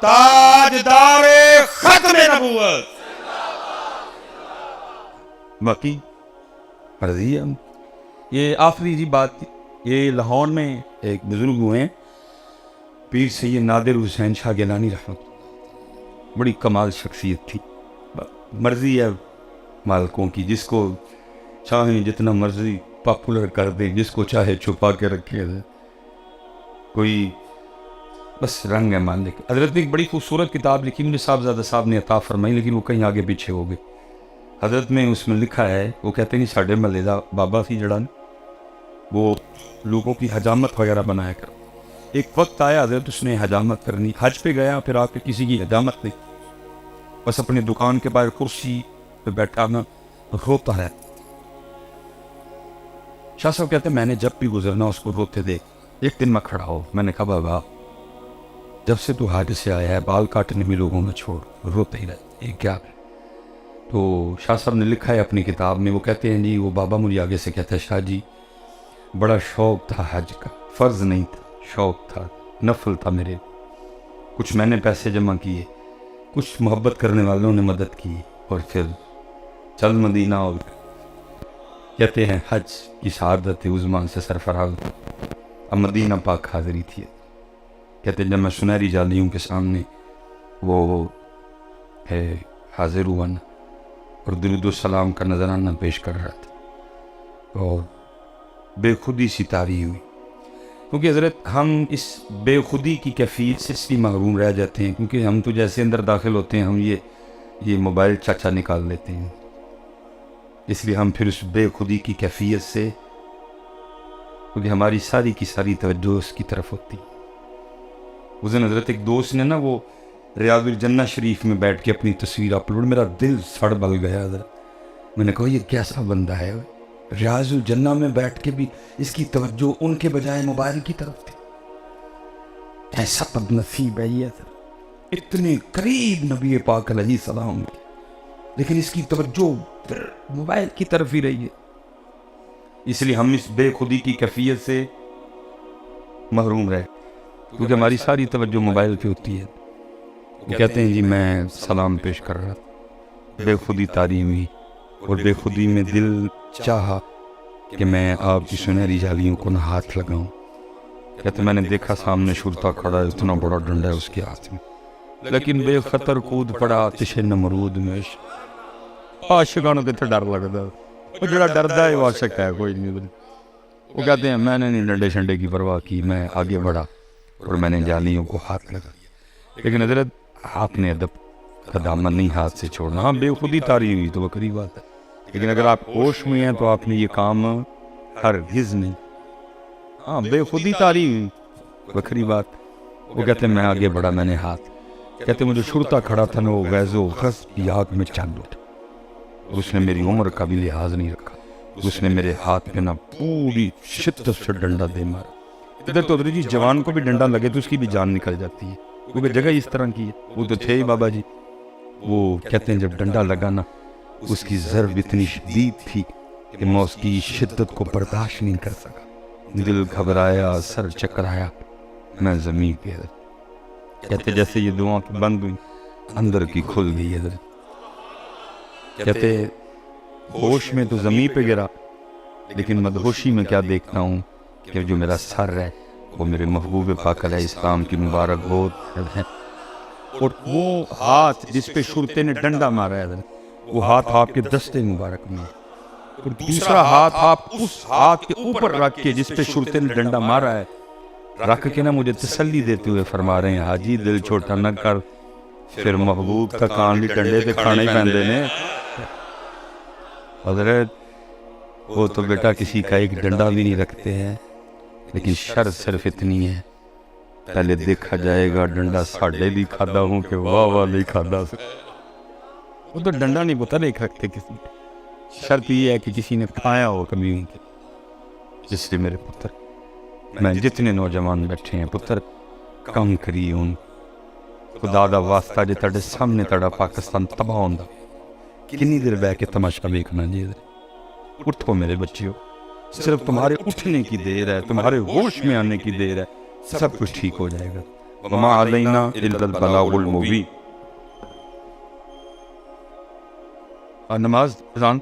تاجدار ختم نبوت. باقی مرضی ہے. یہ آخری جی بات، یہ لاہور میں ایک بزرگ ہوئے ہیں پیر سید نادر حسین شاہ گیلانی رحمت، بڑی کمال شخصیت تھی. مرضی ہے مالکوں کی، جس کو چاہیں جتنا مرضی پاپولر کر دیں، جس کو چاہے چھپا کے رکھے. کوئی بس رنگ ہے مالک. حضرت نے ایک بڑی خوبصورت کتاب لکھی، مجھے صاحبزادہ صاحب نے عطا فرمائی، لیکن وہ کہیں آگے پیچھے ہو گئے. حضرت نے اس میں لکھا ہے، وہ کہتے ہیں کہ ساڈے محلے دا بابا سی جڑا وہ لوگوں کی حجامت وغیرہ بنایا کر. ایک وقت آیا حضرت اس نے حجامت کرنی، حج پہ گیا، پھر آ کے کسی کی حجامت نہیں، بس اپنے دکان کے باہر کرسی پہ بیٹھا نا روتا ہے. شاہ صاحب کہتے ہیں میں نے جب بھی گزرنا اس کو روتے دیکھ. ایک دن میں کھڑا ہو، میں نے کہا بابا جب سے تو حج سے آیا ہے بال کاٹنے میں لوگوں میں چھوڑ، روتے ہی رہتے، یہ کیا ہے؟ تو شاہ صاحب نے لکھا ہے اپنی کتاب میں، وہ کہتے ہیں جی وہ بابا مجھے آگے سے کہتا ہے شاہ جی بڑا شوق تھا حج کا، فرض نہیں تھا، شوق تھا، نفل تھا میرے. کچھ میں نے پیسے جمع کیے، کچھ محبت کرنے والوں نے مدد کی، اور پھر چل مدینہ. اور کہتے ہیں حج کی شہادت عظمان سے سرفراز، اب مدینہ پاک حاضری تھی. کہتے ہیں جب میں سنہری جالیوں کے سامنے وہ ہے حاضر ہوا نا اور درود و سلام کا نذرانہ پیش کر رہا تھا، اور بے خودی سی طاری ہوئی. کیونکہ حضرت ہم اس بے خودی کی کیفیت سے اس لیے محروم رہ جاتے ہیں کیونکہ ہم تو جیسے اندر داخل ہوتے ہیں ہم یہ موبائل چاچا نکال لیتے ہیں، اس لیے ہم پھر اس بے خودی کی کیفیت سے، کیونکہ ہماری ساری کی ساری توجہ اس کی طرف ہوتی. اس دن حضرت ایک دوست نے نا وہ ریاض الجنہ شریف میں بیٹھ کے اپنی تصویر اپلوڈ، میرا دل سڑ بل گیا حضرت. میں نے کہا یہ کیسا بندہ ہے، ریاض الجنہ میں بیٹھ کے بھی اس کی توجہ ان کے بجائے موبائل کی طرف تھی. ایسا بد نصیب ہے یہ حضرت، اتنے قریب نبی پاک علیہ السلام کے، لیکن اس کی توجہ پھر موبائل کی طرف ہی رہی ہے. اس لیے ہم اس بے خودی کی کیفیت سے محروم رہے کیونکہ ہماری ساری توجہ موبائل پہ ہوتی ہے. وہ کہتے ہیں جی میں سلام پیش کر رہا تھا، بے خودی طاری ہوئی اور بے خودی میں دل چاہا کہ میں آپ کی سنہری جالیوں کو نہ ہاتھ لگاؤں. کہتے میں نے دیکھا سامنے شرطا کھڑا ہے، اتنا بڑا ڈنڈا ہے اس کے ہاتھ میں، لیکن بے خطر کود پڑا آتش نمرود میں. عاشقانوں کے تو ڈر لگتا ہے، وہ جڑا ڈردا ہے وہ عاشق ہے کوئی نہیں. وہ کہتے ہیں میں نے نہیں ڈنڈے شنڈے کی پرواہ کی، میں آگے بڑھا اور میں نے جالیوں کو ہاتھ لگا. لیکن حضرت آپ نے ادب کا دامن نہیں ہاتھ سے چھوڑنا. ہاں بے خودی طاری ہوئی تو بکری بات ہے، لیکن اگر آپ ہوش میں ہیں تو آپ نے یہ کام ہرگز نہیں. ہاں بے خودی طاری ہوئی بکری بات. وہ کہتے ہیں میں آگے بڑھا، میں نے ہاتھ، کہتے مجھے شرطا کھڑا تھا نا وہ غیظ و غضب کی آگ میں چاند اٹھا. اس نے میری عمر کا بھی لحاظ نہیں رکھا، اس نے میرے ہاتھ پہ نا پوری شدت سے ڈنڈا دے مارا. ادھر تو جی جوان کو بھی ڈنڈا لگے تو اس کی بھی جان نکل جاتی ہے کیونکہ جگہ اس طرح کی ہے. وہ تو تھے ہی بابا جی. وہ کہتے ہیں جب ڈنڈا لگا نا اس کی ضرب اتنی شدید تھی کہ میں اس کی شدت کو برداشت نہیں کر سکا. دل گھبرایا، سر چکرایا، میں زمین پہ. کہتے جیسے یہ دعا بند ہوئی اندر کی کھل گئی ہے. کہتے ہوش میں تو زمین پہ گرا، لیکن مدہوشی میں کیا دیکھتا ہوں کہ جو میرا سر ہے وہ میرے محبوب پاک علیہ السلام کی مبارک گود ہے، اور وہ ہاتھ جس پہ شرطے نے ڈنڈا مارا ہے وہ ہاتھ آپ کے دستے مبارک میں، اور دوسرا ہاتھ آپ اس ہاتھ کے اوپر رکھ کے جس پہ شرطے نے ڈنڈا مارا ہے رکھ کے نا مجھے تسلی دیتے ہوئے فرما رہے ہیں حاجی دل چھوٹا نہ کر، پھر محبوب کا کان بھی ڈنڈے تے کھانے پہندے نے. حضرت وہ تو بیٹا کسی کا ایک ڈنڈا بھی نہیں رکھتے ہیں، لیکن شر صرف اتنی ہے پہلے دیکھا جائے گا ڈنڈا ساڑھے بھی کھادا ہوں کہ واہ واہ نہیں کھادا. وہ تو ڈنڈا نہیں پتہ نہیں رکھتے کسی. شرط یہ ہے کہ کسی نے کھایا ہو کبھی ان کے. جس سے میرے پتر، میں جتنے نوجوان بیٹھے ہیں پتر کم کری ان خدا دا واسطہ جے تڑے سامنے تڑا پاکستان تباہ ہوندا کنی دیر بہ کے تماشا دیکھنا جی. اٹھو میرے بچیو، صرف تمہارے اٹھنے کی دیر ہے، تمہارے ہوش میں آنے کی دیر ہے، سب کچھ ٹھیک ہو جائے گا. وما علینا الا البلاغ المبین. نماز اذان